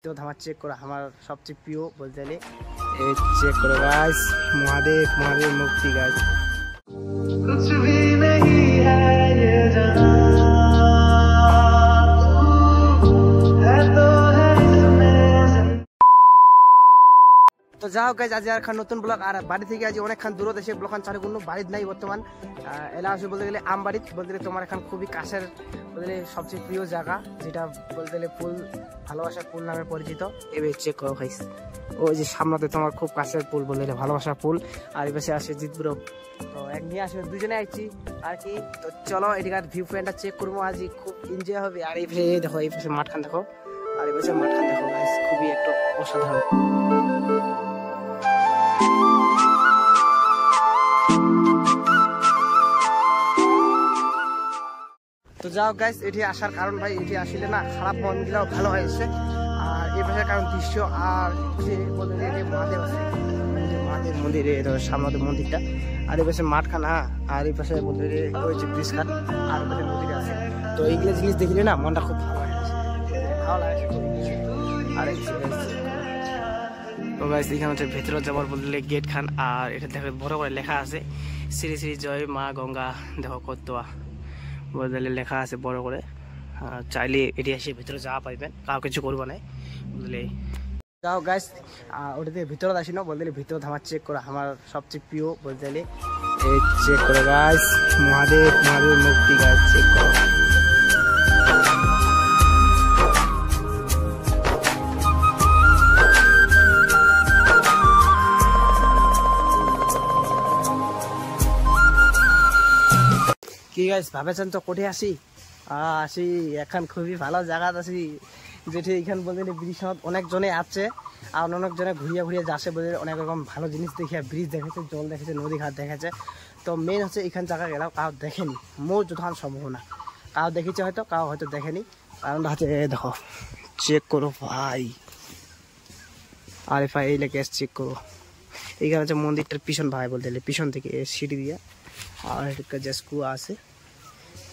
तो हमारा चेक करो हमारा सबसे प्रिय बोलते हैं ये चेक करो गाइस महादेव महादेव मुक्ति गाइस कुछ भी नहीं है ये जहां है तो है इसमें तो যাও গাইস আজ আর নতুন ব্লগ আর বাড়ি থেকে আজ অনেকক্ষণ দূর দেশে ব্লগখান চালু কোনো বাড়ি নাই বর্তমান এলা আছে বলতে গেলে আমবাড়ি বলতে গেলে তোমার এখন খুবই কাছের বলতে সবচেয়ে প্রিয় জায়গা যেটা বলতে গেলে ফুল ভালোবাসার ফুল নামে পরিচিত এবার চেক করো গাইস ওই যে সামনেতে তোমার খুব কাছের ফুল বলতে গেলে ভালোবাসার ফুল আর এই পাশে আসে জিতব্রো তো এক নিয়ে আসবে দুজনে আইছি আর কি তো চলো এদিকার ভিউ পয়েন্টটা চেক করবো আজ খুব এনজয় হবে আর এই পাশে দেখো এই পাশে মাঠখান দেখো আর এই পাশে মাঠখান দেখো গাইস খুবই একটা অসাধারণ তো যাও গাইস এটি আসার কারণ ভাই এটি আসলে না খারাপ মন দিলেও ভালো হয়েছে আর এই পাশের কারণ দৃশ্য আর যে বলতে যে মহাদেব আছে মহাদেব মন্দিরে সামনে মন্দিরটা আর এই পাশে মাঠখানা আর এই পাশে বলতে ওই যে ব্রিজ খান আর পাশে মন্দির আছে তো এইগুলো জিনিস দেখলে না মনটা খুব ভালো হয়েছে ভালো লাগে আর তো গাইস এখানে হচ্ছে ভেতরে যাওয়ার বলতে গেট খান আর এটা দেখো বড় করে লেখা আছে শ্রী শ্রী জয় মা গঙ্গা দেখো কতোয়া বলতে লেখা আছে বড় করে চাইলে এটি এসে ভিতরে যাওয়া পাইবেন কাউ কিছু করবো না বুঝলে যাও গাইস ওটাতে ভিতরে আসি না বলতে ভিতরে আমার চেক করো আমার সবচেয়ে প্রিয় বলতে গেলে এই চেক করো গাইস মহাদেব মহাদেব মুক্তি গাইস চেক করো কি গাইস ভাবেছেন তো কোঠে আসি আসি এখন খুবই ভালো জায়গা আছি যেটি এখানে বলতে ব্রিজ অনেকজনে আছে আর অনেকজনে ঘুরিয়ে ঘুরিয়ে যাচ্ছে বলে অনেক রকম ভালো জিনিস দেখে ব্রিজ দেখেছে জল দেখেছে নদী ঘাট দেখেছে তো মেন হচ্ছে এখান জায়গা গেলাম কাউ দেখেনি মোর যথান সম্ভাবনা কাউ দেখেছে হয়তো কাউ হয়তো দেখেনি কারণটা হচ্ছে দেখো চেক করো ভাই আরে ভাই এই লেগে চেক করো এইখানে হচ্ছে মন্দিরটার পিছন ভাই বলতে পিছন থেকে সিঁড়ি দিয়ে আর একটা জাস্ট কুয়া আছে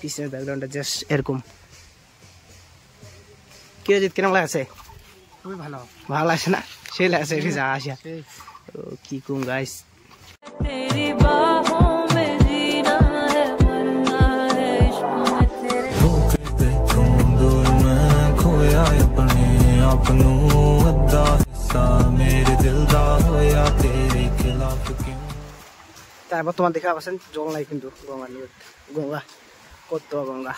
পিছনের ব্যাকগ্রাউন্ডটা জাস্ট এরকম কি জিত কেমন লাগছে খুবই ভালো ভালো লাগছে না সেই লাগছে এটি যা আসা তো কি কম গাইস तेरी बाहों में जीना है मरना है इश्क में तेरे पे तुम दूर में खोया अपने अपनों अद्दा हिस्सा मेरे दिल दा होया तेरे खिलाफ क्यों তারপর তোমার দেখা পাচ্ছেন জল নাই কিন্তু গঙ্গা নিয়ে গঙ্গা কত গঙ্গা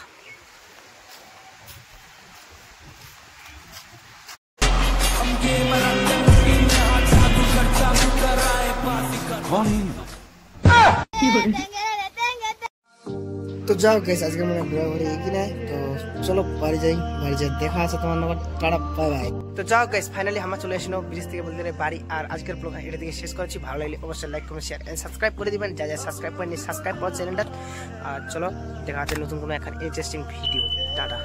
তো যাও গাইস আজকে মনে ঘোরাঘুরি কি না তো চলো বাড়ি যাই দেখা আছে তোমার নাম্বার টাটা বাই বাই তো যাও গাইস ফাইনালি আমরা চলে আসিনো ব্রিজ থেকে বলতে বাড়ি আর আজকের ব্লগ এটা থেকে শেষ করেছি ভালো লাগলে অবশ্যই like comment share and subscribe করে দিবেন যা যা সাবস্ক্রাইব করেনি সাবস্ক্রাইব করো চ্যানেলটা আর চলো দেখা হচ্ছে নতুন কোনো এখন ইন্টারেস্টিং ভিডিও টাটা।